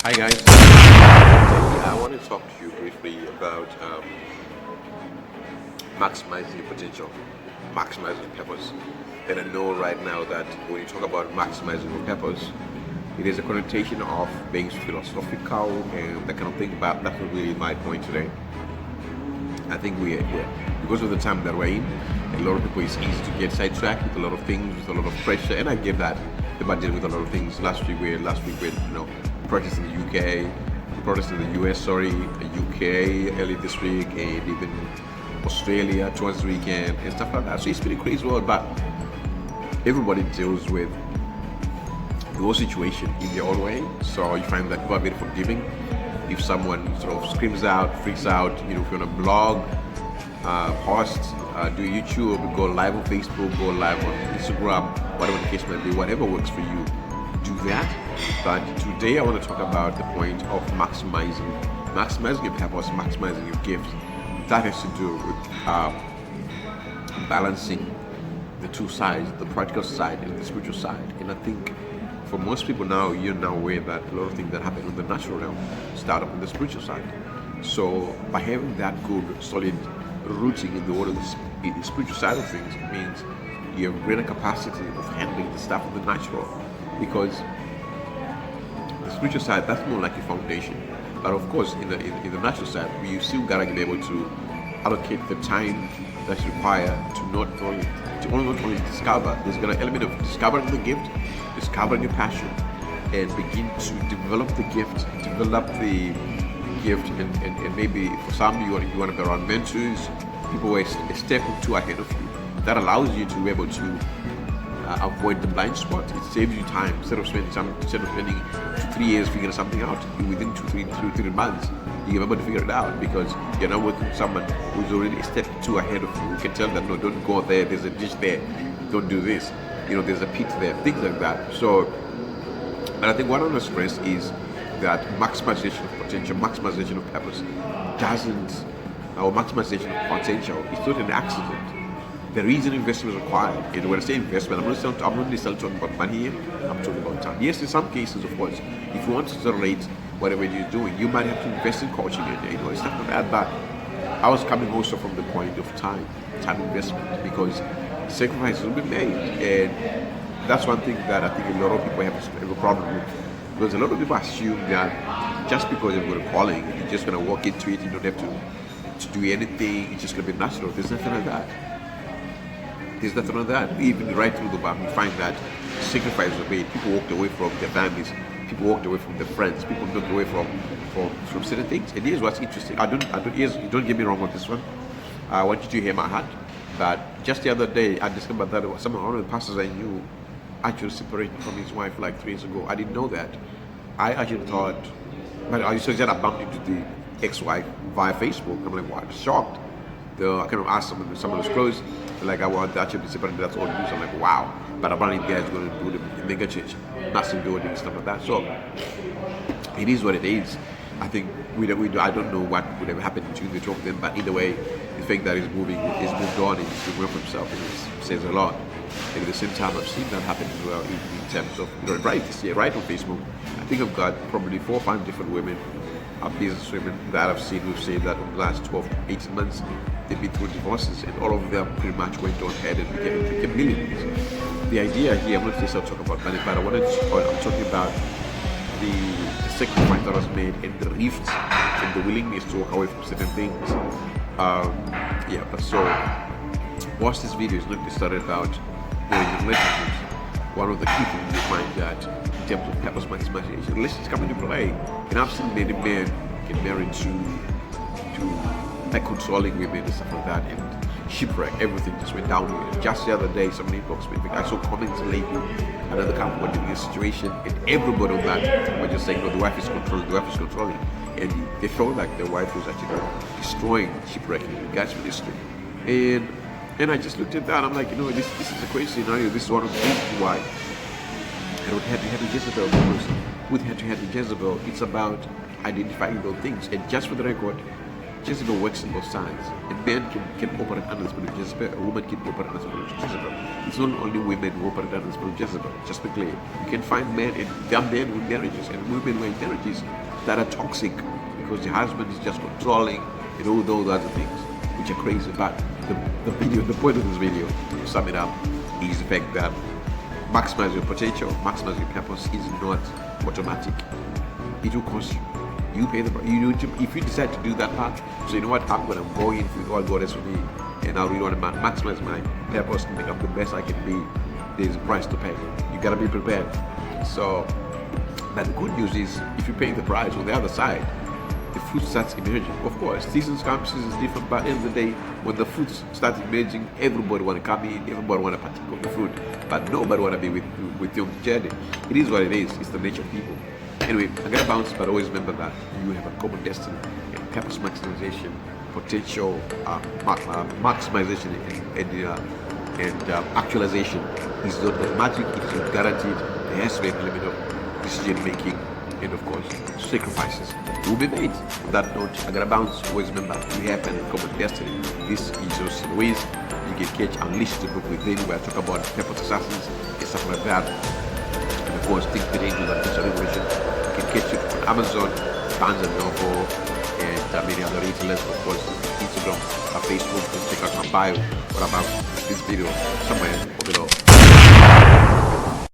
Hi guys. I want to talk to you briefly about maximizing your potential, maximizing your purpose. And I know right now that when you talk about maximizing your purpose, it is a connotation of being philosophical and that kind of thing. But that's not really my point today. I think we're because of the time that we're in, a lot of people it's easy to get sidetracked with a lot of things, with a lot of pressure, and I get that. They've been dealing with a lot of things. Last week we protests in the UK, protests in the US, the UK early this week, and even Australia towards the weekend and stuff like that. So it's been a crazy world, but everybody deals with the whole situation in their own way. So you find that people are very forgiving. If someone sort of screams out, freaks out, if you want to blog, post, do YouTube, go live on Facebook, go live on Instagram, whatever the case may be, whatever works for you, do that. But today I want to talk about the point of maximizing your purpose, maximizing your gifts. That has to do with balancing the two sides, the practical side and the spiritual side. And I think for most people now, you're now aware that a lot of things that happen in the natural realm start up in the spiritual side. So by having that good, solid rooting in the order in the spiritual side of things, it means you have greater capacity of handling the stuff of the natural, because the spiritual side, that's more like a foundation. But of course, in the natural side, you still gotta be able to allocate the time that's required to not only discover. There's gonna element of discovering the gift, discovering your passion, and begin to develop the gift, and maybe for some you want to be around mentors, people who are a step or two ahead of you. That allows you to be able to avoid the blind spot. It saves you time. Instead of spending 3 years figuring something out, within 3 months you're able to figure it out, because you're not working with someone who's already a step or two ahead of you. You can tell them, no, don't go there, there's a ditch there, don't do this, there's a pit there, things like that. So, but I think what I want to stress is that maximization of potential, maximization of purpose or maximization of potential is not an accident. There is an investment required. And when I say investment, I'm not necessarily talking about money here, I'm talking about time. Yes, in some cases, of course, if you want to accelerate whatever you're doing, you might have to invest in coaching and stuff like that. But I was coming also from the point of time investment, because sacrifices will be made. And that's one thing that I think a lot of people have a problem with. Because a lot of people assume that just because you've got a calling, you're just going to walk into it, you don't have to do anything, it's just going to be natural. There's nothing like that. Even right through the Bible, you find that sacrifices were made. People walked away from their families. People walked away from their friends. People walked away from certain things. And here's what's interesting. Don't get me wrong on this one. I want you to hear my heart. But just the other day, I discovered that one of the pastors I knew actually separated from his wife like 3 years ago. I didn't know that. I actually thought, but I bumped into the ex-wife via Facebook. I'm like, what? Shocked. I kind of asked someone who's close, like, I want to actually be separated, that's all news. I'm like, wow. But apparently the guy's going to do the mega church, massive building, stuff like that. So it is what it is. I think I don't know what would have happened between the two of them, but either way, the fact that he's moved on and he's doing well for himself, it says a lot. And at the same time, I've seen that happen as well in terms of, right on Facebook. I think I've got probably 4 or 5 different women, business women that I've seen who've said that in the last 12, 18 months, they've been through divorces, and all of them pretty much went on ahead and became millionaires. The idea here, I'm not just talking about money, but I'm talking about the sacrifice that was made, and the rift and the willingness to walk away from certain things. But so watch this video is not just started about relationships. One of the key things you find that in terms of purpose maximization, relationships come into play. And I've seen many men get married to like controlling women and stuff like that, and shipwreck, everything just went downhill. Just the other day, somebody inboxed me. I saw comments lately, another couple were doing a situation, and everybody on that were just saying, no, the wife is controlling. And they felt like their wife was actually destroying, shipwrecking the guy's ministry. And I just looked at that, I'm like, this is a crazy scenario. This is one of the reasons why I don't have to have a Jezebel, because with have to have a Jezebel, it's about identifying those things. And just for the record, Jezebel works on both sides. A man can operate under the spirit of Jezebel, a woman can operate under the spirit of Jezebel. It's not only women who operate under the spirit of Jezebel, just be clear. You can find men, and there are men with marriages and women who are in marriages that are toxic because the husband is just controlling and all those other things, which are crazy. But the point of this video, to sum it up, is the fact that maximize your potential, maximize your purpose is not automatic. It will cost you. You pay the price. If you decide to do that part, so you know what, I'm going to go in with all God has for me, and I really want to maximize my purpose and become the best I can be. There's a price to pay. You got to be prepared. So, but the good news is, if you pay the price on the other side, the fruit starts emerging. Of course, seasons come, seasons different, but at the end of the day, when the fruits start emerging, everybody want to come in, everybody want to partake of the fruit, but nobody want to be with your journey. It is what it is. It's the nature of people. Anyway, I'm gonna bounce, but always remember that you have a common destiny, and purpose maximization, potential maximization, and actualization is not automatic. It's not guaranteed. There has to be an element of decision making, and of course, sacrifices will be made. On that note, I'm gonna bounce. Always remember, we have a common destiny. This is just ways you can catch Unleashed the book within, where I talk about purpose assassins and stuff like that. And of course, think the angels and the revelation. You can catch it on Amazon, Barnes and Noble, and many other retailers. Of course, Instagram, Facebook. You can check out my bio. What about this video somewhere below?